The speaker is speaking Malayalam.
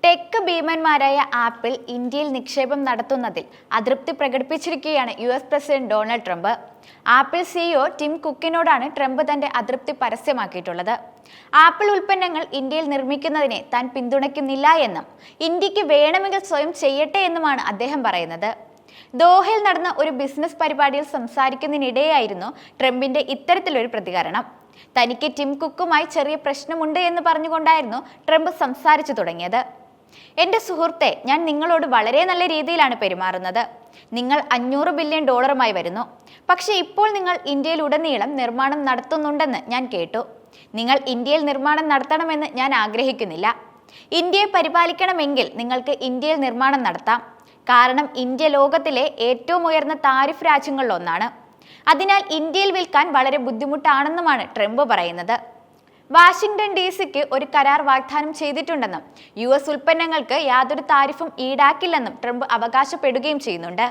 ടെക് ഭീമന്മാരായ ആപ്പിൾ ഇന്ത്യയിൽ നിക്ഷേപം നടത്തുന്നതിൽ അതൃപ്തി പ്രകടിപ്പിച്ചിരിക്കുകയാണ് US president Donald Trump. Apple CEO Tim കുക്കിനോടാണ് ട്രംപ് തന്റെ അതൃപ്തി പരസ്യമാക്കിയിട്ടുള്ളത്. ആപ്പിൾ ഉൽപ്പന്നങ്ങൾ ഇന്ത്യയിൽ നിർമ്മിക്കുന്നതിനെ താൻ പിന്തുണയ്ക്കുന്നില്ല എന്നും ഇന്ത്യക്ക് വേണമെങ്കിൽ സ്വയം ചെയ്യട്ടെ എന്നുമാണ് അദ്ദേഹം പറയുന്നത്. ദോഹയിൽ നടന്ന ഒരു ബിസിനസ് പരിപാടിയിൽ സംസാരിക്കുന്നതിനിടെയായിരുന്നു ട്രംപിന്റെ ഇത്തരത്തിലൊരു പ്രതികരണം. തനിക്ക് ടിം കുക്കുമായി ചെറിയ പ്രശ്നമുണ്ട് എന്ന് പറഞ്ഞുകൊണ്ടായിരുന്നു ട്രംപ് സംസാരിച്ചു തുടങ്ങിയത്. എന്റെ സുഹൃത്തെ, ഞാൻ നിങ്ങളോട് വളരെ നല്ല രീതിയിലാണ് പെരുമാറുന്നത്. നിങ്ങൾ $500 ബില്യൺ വരുന്നു. പക്ഷേ ഇപ്പോൾ നിങ്ങൾ ഇന്ത്യയിൽ ഉടനീളം നിർമ്മാണം നടത്തുന്നുണ്ടെന്ന് ഞാൻ കേട്ടു. നിങ്ങൾ ഇന്ത്യയിൽ നിർമ്മാണം നടത്തണമെന്ന് ഞാൻ ആഗ്രഹിക്കുന്നില്ല. ഇന്ത്യയെ പരിപാലിക്കണമെങ്കിൽ നിങ്ങൾക്ക് ഇന്ത്യയിൽ നിർമ്മാണം നടത്താം. കാരണം ഇന്ത്യ ലോകത്തിലെ ഏറ്റവും ഉയർന്ന താരിഫ് രാജ്യങ്ങളിലൊന്നാണ്. അതിനാൽ ഇന്ത്യയിൽ വിൽക്കാൻ വളരെ ബുദ്ധിമുട്ടാണെന്നുമാണ് ട്രംപ് പറയുന്നത്. വാഷിംഗ്ടൺ DC ഒരു കരാർ വാഗ്ദാനം ചെയ്തിട്ടുണ്ടെന്നും US ഉൽപ്പന്നങ്ങൾക്ക് യാതൊരു താരിഫും ഈടാക്കില്ലെന്നും ട്രംപ് അവകാശപ്പെടുകയും ചെയ്യുന്നുണ്ട്.